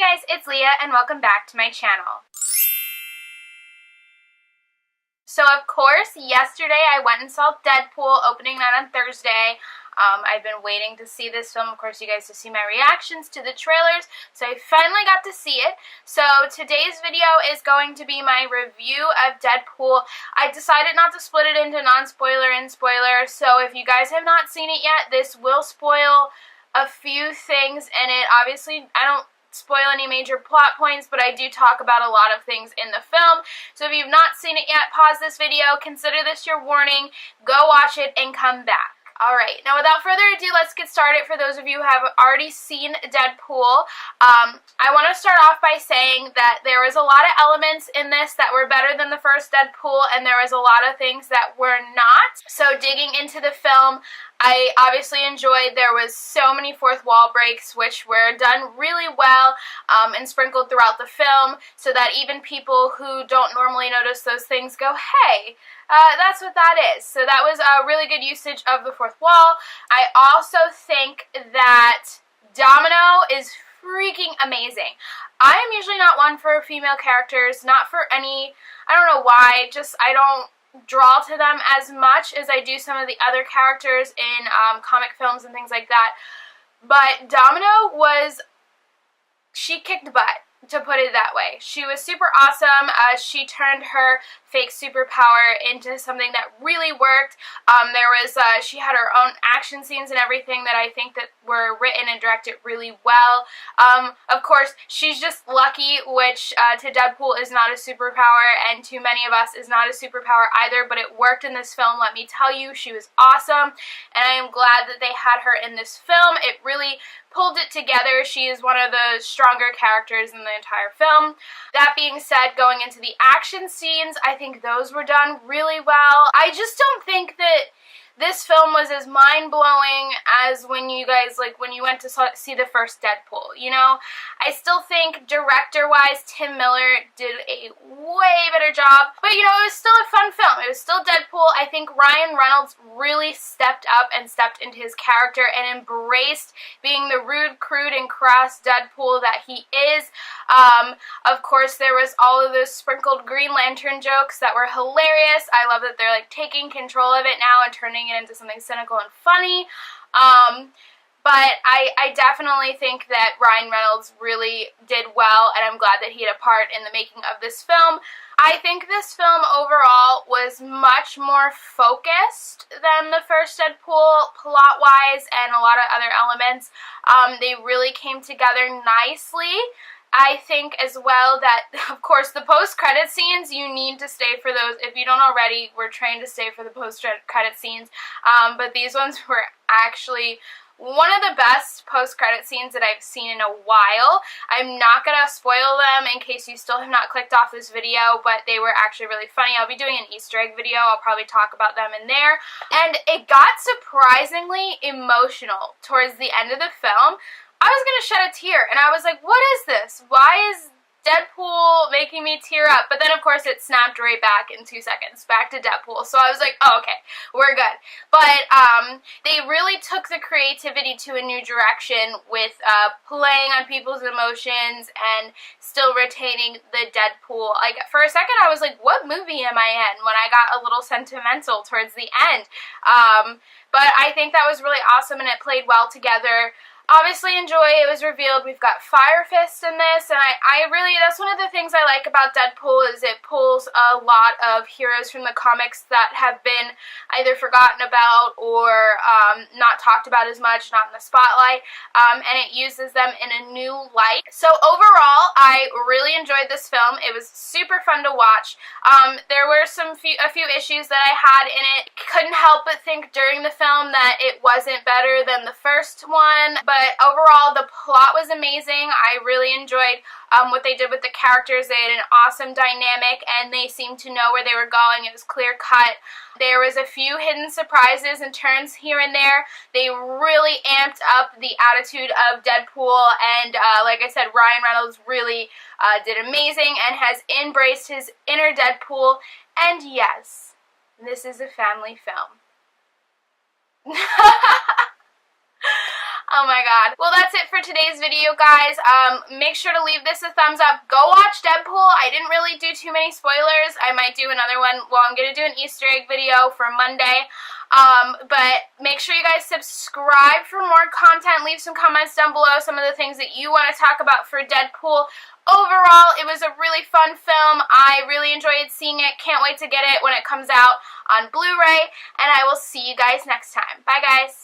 guys, it's Leah and welcome back to my channel. So of course, yesterday I went and saw Deadpool opening night on Thursday. I've been waiting to see this film, of course, you guys to see my reactions to the trailers, so I finally got to see it. So today's video is going to be my review of Deadpool. I decided not to split it into non-spoiler and spoiler, so if you guys have not seen it yet, this will spoil a few things in it. Obviously, I don't spoil any major plot points, but I do talk about a lot of things in the film. So if you've not seen it yet, pause this video, consider this your warning, go watch it, and come back. Alright, now without further ado, let's get started. For those of you who have already seen Deadpool, I want to start off by saying that there was a lot of elements in this that were better than the first Deadpool, and there was a lot of things that were not. So digging into the film, I obviously enjoyed there was so many fourth wall breaks, which were done really well and sprinkled throughout the film, so that even people who don't normally notice those things go, hey, that's what that is. So that was a really good usage of the fourth wall. I also think that Domino is freaking amazing. I am usually not one for female characters, not for any, I don't know why, just I don't draw to them as much as I do some of the other characters in comic films and things like that. But Domino she kicked butt, to put it that way. She was super awesome. She turned her fake superpower into something that really worked. She had her own action scenes and everything that I think that were written and directed really well. Of course, she's just lucky, which to Deadpool is not a superpower, and to many of us is not a superpower either, but it worked in this film, let me tell you. She was awesome, and I am glad that they had her in this film. It really pulled it together. She is one of the stronger characters in the entire film. That being said, going into the action scenes, I think those were done really well. I just don't think that this film was as mind-blowing as when you guys, when you went to see the first Deadpool, you know? I still think director-wise, Tim Miller did a way better job, but you know, it was still a fun film. It was still Deadpool. I think Ryan Reynolds really stepped up and stepped into his character and embraced being the rude, crude, and crass Deadpool that he is. Of course, there was all of those sprinkled Green Lantern jokes that were hilarious. I love that they're like taking control of it now and turning it into something cynical and funny. But I definitely think that Ryan Reynolds really did well, and I'm glad that he had a part in the making of this film. I think this film overall was much more focused than the first Deadpool, plot-wise, and a lot of other elements. They really came together nicely. I think as well that, of course, the post-credit scenes, you need to stay for those. If you don't already, we're trained to stay for the post-credit scenes. But these ones were actually one of the best post-credit scenes that I've seen in a while. I'm not going to spoil them in case you still have not clicked off this video, but they were actually really funny. I'll be doing an Easter egg video. I'll probably talk about them in there. And it got surprisingly emotional towards the end of the film. I was going to shed a tear, and I was like, what is this? Why is Deadpool making me tear up? But then, of course, it snapped right back in 2 seconds, back to Deadpool. So I was like, oh, okay, we're good. But they really took the creativity to a new direction with playing on people's emotions and still retaining the Deadpool. Like, for a second, I was like, what movie am I in? When I got a little sentimental towards the end. But I think that was really awesome, and it played well together. Obviously enjoy, it was revealed, we've got Fire Fist in this, and I really, that's one of the things I like about Deadpool, is it pulls a lot of heroes from the comics that have been either forgotten about or not talked about as much, not in the spotlight, and it uses them in a new light. So overall, I really enjoyed this film. It was super fun to watch. There were a few issues that I had in it. Couldn't help but think during the film that it wasn't better than the first one, but overall, the plot was amazing. I really enjoyed what they did with the characters. They had an awesome dynamic, and they seemed to know where they were going. It was clear cut. There was a few hidden surprises and turns here and there. They really amped up the attitude of Deadpool, and like I said, Ryan Reynolds really did amazing and has embraced his inner Deadpool. And yes, this is a family film. Oh my god. Well, that's it for today's video, guys. Make sure to leave this a thumbs up. Go watch Deadpool. I didn't really do too many spoilers. I might do another one. Well, I'm going to do an Easter egg video for Monday. But make sure you guys subscribe for more content. Leave some comments down below, some of the things that you want to talk about for Deadpool. Overall, it was a really fun film. I really enjoyed seeing it. Can't wait to get it when it comes out on Blu-ray. And I will see you guys next time. Bye, guys.